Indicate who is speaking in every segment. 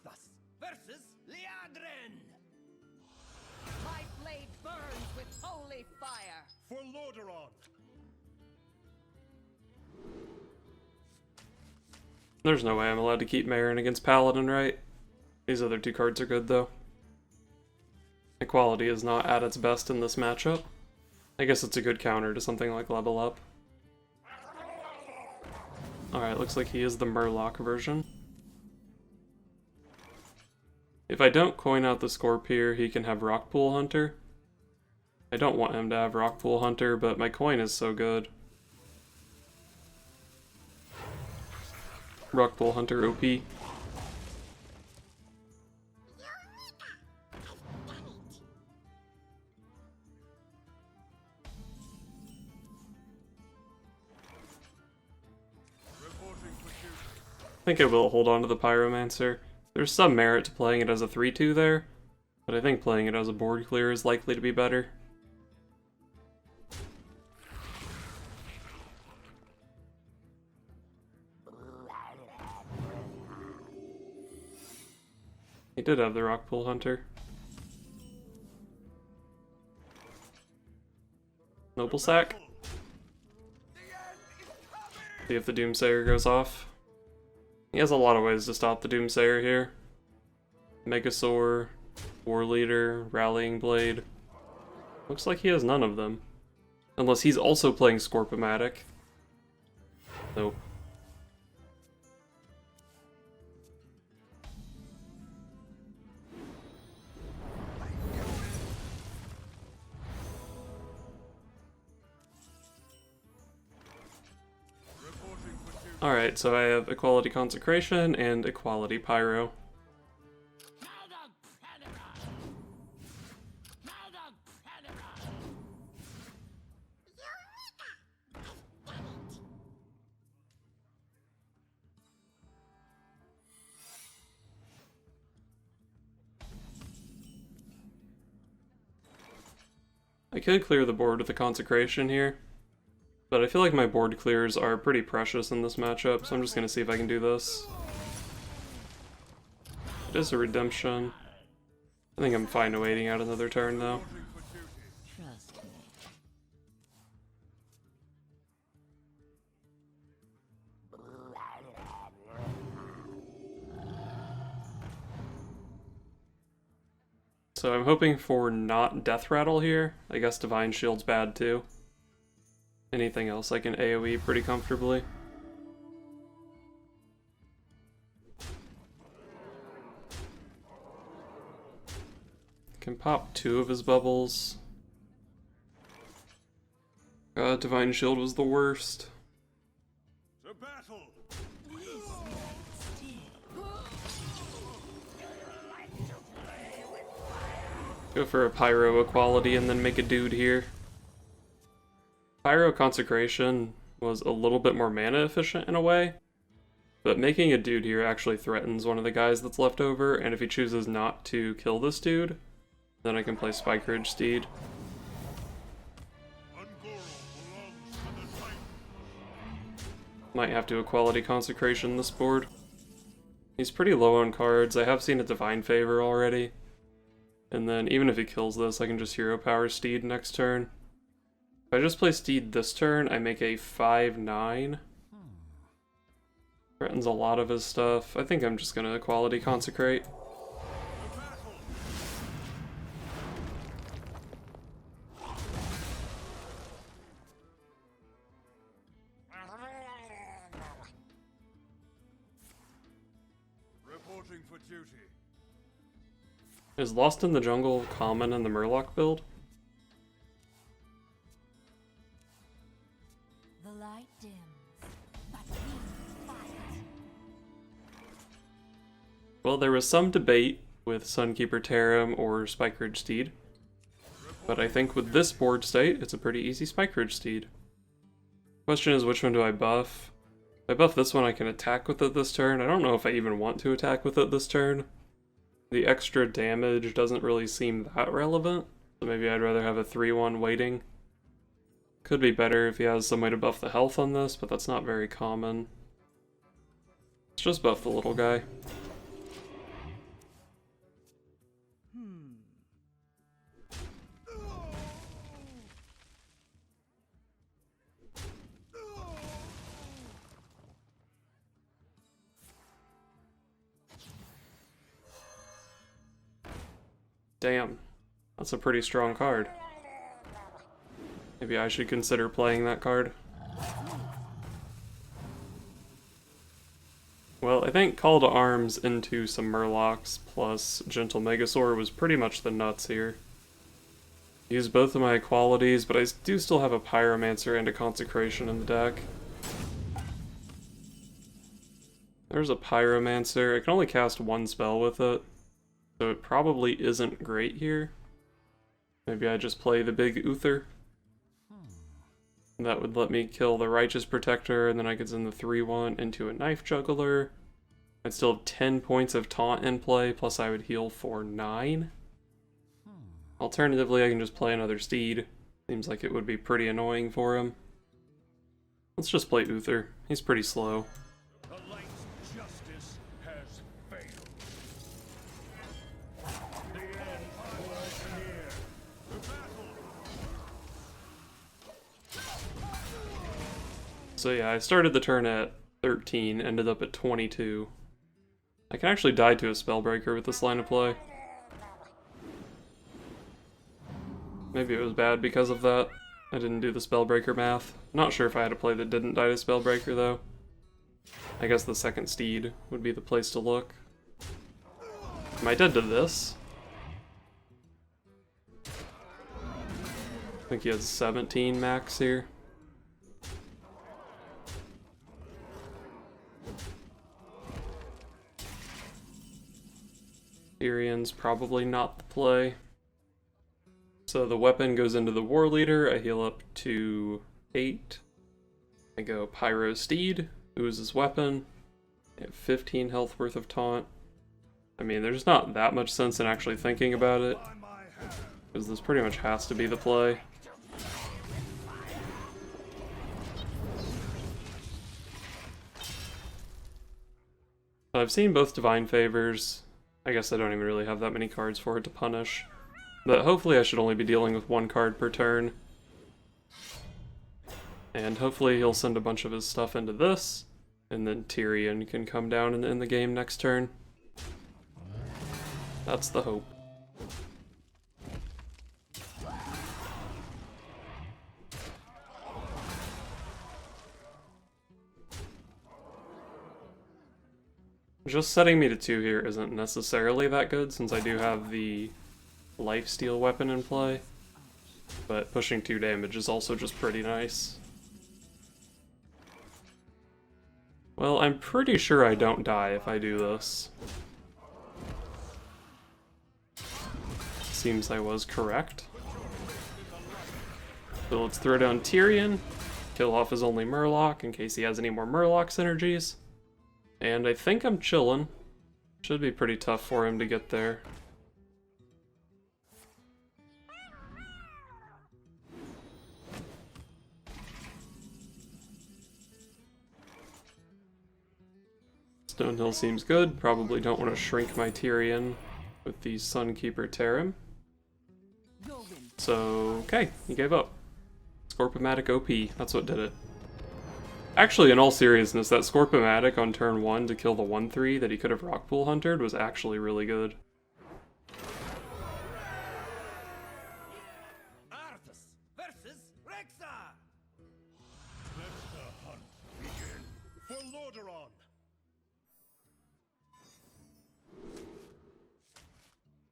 Speaker 1: Arthas versus Liadrin.
Speaker 2: My blade burns with holy fire.
Speaker 3: For Lordaeron!
Speaker 4: There's no way I'm allowed to keep Marin against Paladin, right? These other two cards are good, though. Equality is not at its best in this matchup. I guess it's a good counter to something like Level Up. Alright, looks like he is the Murloc version. If I don't coin out the Scorp here, he can have Rockpool Hunter. I don't want him to have Rockpool Hunter, but my coin is so good. Rockpool Hunter OP. I think I will hold on to the Pyromancer. There's some merit to playing it as a 3-2 there, but I think playing it as a board clear is likely to be better. He did have the Rockpool Hunter. Noble Sack. See if the Doomsayer goes off. He has a lot of ways to stop the Doomsayer here. Megasaur, War Leader, Rallying Blade. Looks like he has none of them. Unless he's also playing Scorp-o-matic. Nope. Alright, so I have Equality Consecration and Equality Pyro. I could clear the board with the Consecration here, but I feel like my board clears are pretty precious in this matchup, so I'm just gonna see if I can do this. It is a redemption. I think I'm fine waiting out another turn though.
Speaker 2: Trust me.
Speaker 4: So I'm hoping for not Death Rattle here. I guess Divine Shield's bad too. Anything else I can AoE pretty comfortably. Can pop 2 of his bubbles. Divine Shield was the worst.
Speaker 3: To battle!
Speaker 4: Go for a Pyro Equality and then make a dude here. Pyro Consecration was a little bit more mana efficient in a way, but making a dude here actually threatens one of the guys that's left over, and if he chooses not to kill this dude, then I can play Spike Ridge Steed. Might have to Equality Consecration this board. He's pretty low on cards. I have seen a Divine Favor already. And then even if he kills this, I can just Hero Power Steed next turn. If I just play Steed this turn, I make a 5/9. Threatens a lot of his stuff. I think I'm just gonna Equality Consecrate.
Speaker 3: Reporting for duty.
Speaker 4: Is Lost in the Jungle common in the Murloc build?
Speaker 2: The light dims, but we fight.
Speaker 4: Well, there was some debate with Sunkeeper Tarim or Spike Ridge Steed, but I think with this board state, it's a pretty easy Spike Ridge Steed. Question is, which one do I buff? If I buff this one, I can attack with it this turn. I don't know if I even want to attack with it this turn. The extra damage doesn't really seem that relevant, so maybe I'd rather have a 3/1 waiting. Could be better if he has some way to buff the health on this, but that's not very common. Let's just buff the little guy. Damn. That's a pretty strong card. Maybe I should consider playing that card. Well, I think Call to Arms into some Murlocs plus Gentle Megasaur was pretty much the nuts here. Use both of my qualities, but I do still have a Pyromancer and a Consecration in the deck. There's a Pyromancer. I can only cast one spell with it, so it probably isn't great here. Maybe I just play the big Uther. That would let me kill the Righteous Protector, and then I could send the 3/1 into a Knife Juggler. I'd still have 10 points of taunt in play, plus I would heal for 9. Alternatively, I can just play another Steed. Seems like it would be pretty annoying for him. Let's just play Uther. He's pretty slow.
Speaker 3: The light's justice has failed. The end was near. The battle.
Speaker 4: So yeah, I started the turn at 13, ended up at 22. I can actually die to a Spellbreaker with this line of play. Maybe it was bad because of that. I didn't do the Spellbreaker math. Not sure if I had a play that didn't die to Spellbreaker though. I guess the second Steed would be the place to look. Am I dead to this? I think he has 17 max here. Tyrion's probably not the play. So the weapon goes into the War Leader. I heal up to 8. I go Pyro Steed, oozes weapon. I have 15 health worth of taunt. I mean, there's not that much sense in actually thinking about it, because this pretty much has to be the play. I've seen both Divine Favors. I guess I don't even really have that many cards for it to punish. But hopefully I should only be dealing with one card per turn. And hopefully he'll send a bunch of his stuff into this, and then Tyrion can come down and end the game next turn. That's the hope. Just setting me to 2 here isn't necessarily that good, since I do have the lifesteal weapon in play, but pushing 2 damage is also just pretty nice. Well, I'm pretty sure I don't die if I do this. Seems I was correct. So let's throw down Tyrion, kill off his only Murloc in case he has any more Murloc synergies. And I think I'm chillin'. Should be pretty tough for him to get there. Stonehill seems good. Probably don't want to shrink my Tyrion with the Sunkeeper Tarim. So, okay, he gave up. Scorp-o-matic OP, that's what did it. Actually, in all seriousness, that Scorp-o-matic on turn 1 to kill the 1/3 that he could have Rockpool Huntered was actually really good.
Speaker 1: Arthas versus Rexxar.
Speaker 3: Let the hunt begin. For Lordaeron.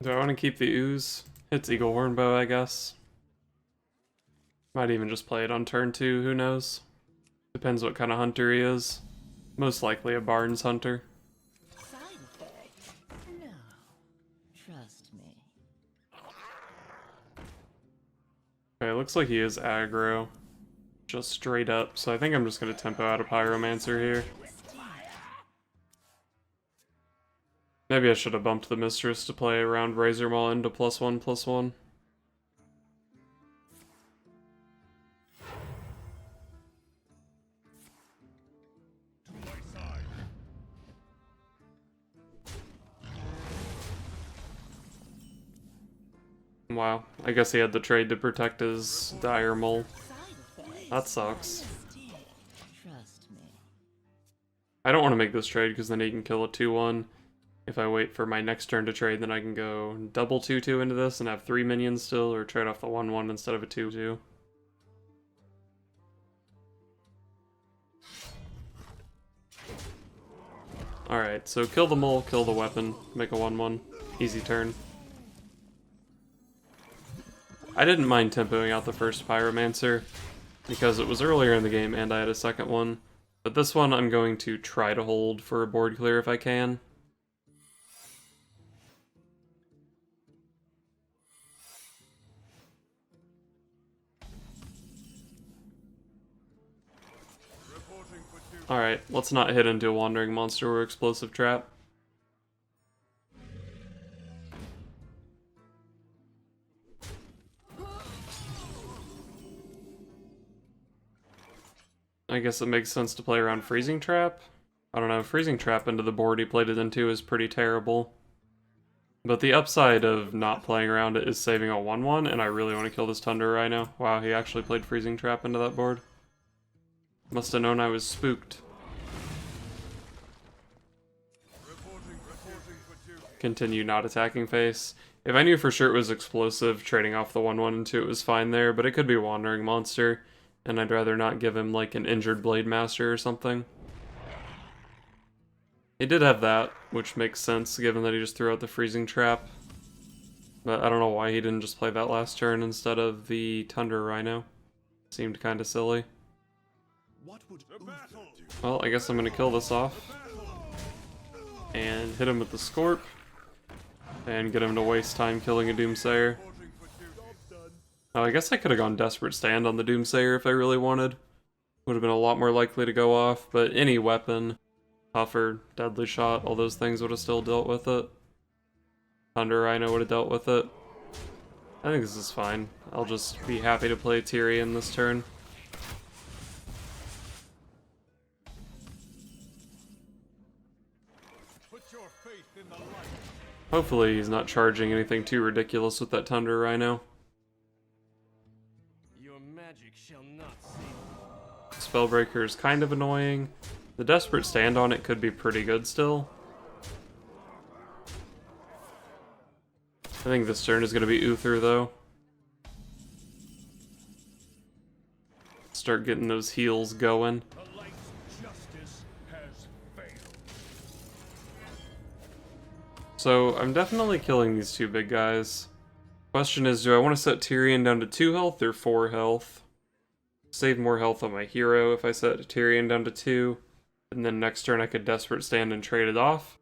Speaker 4: Do I want to keep the Ooze? It's Eagle Hornbow, I guess. Might even just play it on turn 2, who knows? Depends what kind of hunter he is. Most likely a Barnes hunter.
Speaker 2: Side effects? No. Trust me.
Speaker 4: Okay, looks like he is aggro. Just straight up, so I think I'm just going to tempo out a Pyromancer here. Maybe I should have bumped the Mistress to play around Razor Maw into +1/+1. Wow, I guess he had the trade to protect his Dire Mole. That sucks.
Speaker 2: Trust me.
Speaker 4: I don't want to make this trade because then he can kill a 2/1. If I wait for my next turn to trade, then I can go double 2/2 into this and have 3 minions still, or trade off the 1/1 instead of a 2/2. Alright, so kill the mole, kill the weapon, make a 1/1. Easy turn. I didn't mind tempoing out the first Pyromancer, because it was earlier in the game and I had a second one. But this one I'm going to try to hold for a board clear if I can. Alright, let's not hit into a Wandering Monster or Explosive Trap. I guess it makes sense to play around Freezing Trap. I don't know, Freezing Trap into the board he played it into is pretty terrible. But the upside of not playing around it is saving a 1/1, and I really want to kill this Thunder Rhino. Wow, he actually played Freezing Trap into that board. Must have known I was spooked. Continue not attacking face. If I knew for sure it was explosive, trading off the 1/1 into it was fine there, but it could be Wandering Monster, and I'd rather not give him like an injured Blade Master or something. He did have that, which makes sense given that he just threw out the Freezing Trap. But I don't know why he didn't just play that last turn instead of the Thunder Rhino. Seemed kinda silly. Well, I guess I'm gonna kill this off. And hit him with the Scorp. And get him to waste time killing a Doomsayer. Oh, I guess I could have gone Desperate Stand on the Doomsayer if I really wanted. Would have been a lot more likely to go off, but any weapon, Puffer, Deadly Shot, all those things would have still dealt with it. Thunder Rhino would have dealt with it. I think this is fine. I'll just be happy to play Tyrion this turn. Hopefully he's not charging anything too ridiculous with that Thunder Rhino.
Speaker 1: Your magic shall not save.
Speaker 4: Spellbreaker is kind of annoying. The Desperate Stand on it could be pretty good still. I think this turn is going to be Uther though. Start getting those heals going.
Speaker 3: The light's justice has failed.
Speaker 4: So I'm definitely killing these two big guys. Question is, do I want to set Tyrion down to 2 health or 4 health? Save more health on my hero if I set Tyrion down to 2. And then next turn I could Desperate Stand and trade it off.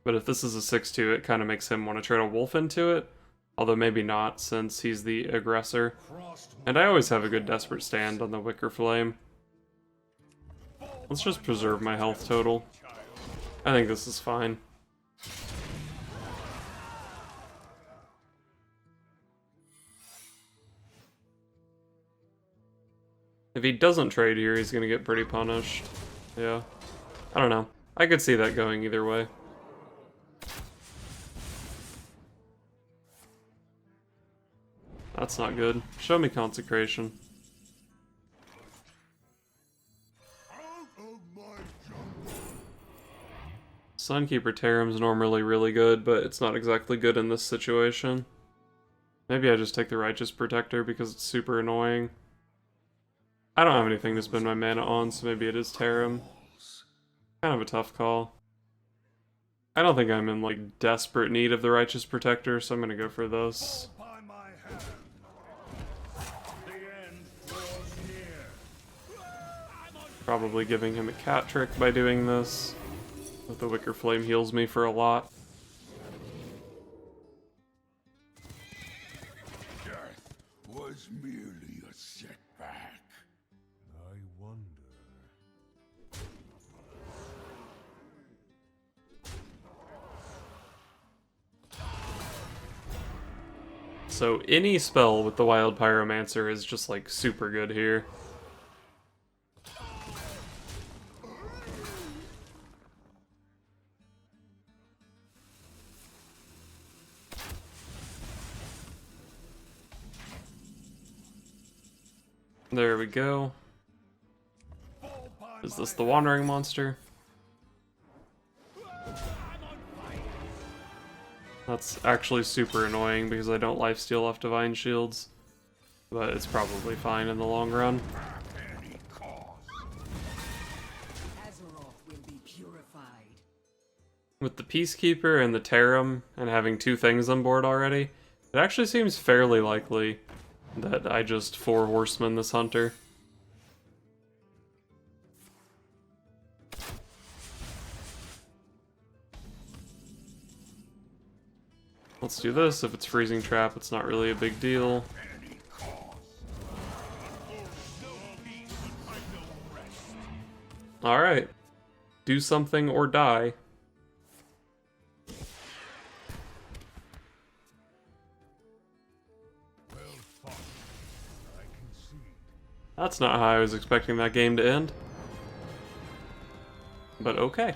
Speaker 4: But if this is a 6/2, it kind of makes him want to trade a wolf into it. Although maybe not, since he's the aggressor. And I always have a good Desperate Stand on the Wicker Flame. Let's just preserve my health total. I think this is fine. If he doesn't trade here, he's gonna get pretty punished. Yeah. I don't know. I could see that going either way. That's not good. Show me Consecration. Sunkeeper Tarim's normally really good, but it's not exactly good in this situation. Maybe I just take the Righteous Protector because it's super annoying. I don't have anything to spend my mana on, so maybe it is Tarim. Kind of a tough call. I don't think I'm in like desperate need of the Righteous Protector, so I'm gonna go for this.
Speaker 3: By my hand. The end draws near.
Speaker 4: Probably giving him a cat trick by doing this. But the Wicker Flame heals me for a lot.
Speaker 3: Death was merely a setback. I wonder.
Speaker 4: So any spell with the Wild Pyromancer is just like super good here. There we go. Is this the Wandering Monster? That's actually super annoying because I don't lifesteal off Divine Shields. But it's probably fine in the long run.
Speaker 2: Azeroth will be purified.
Speaker 4: With the Peacekeeper and the Tarim, and having 2 things on board already, it actually seems fairly likely that I just 4 Horsemen this Hunter. Let's do this. If it's Freezing Trap, it's not really a big deal. Alright. Do something or die. That's not how I was expecting that game to end. But okay.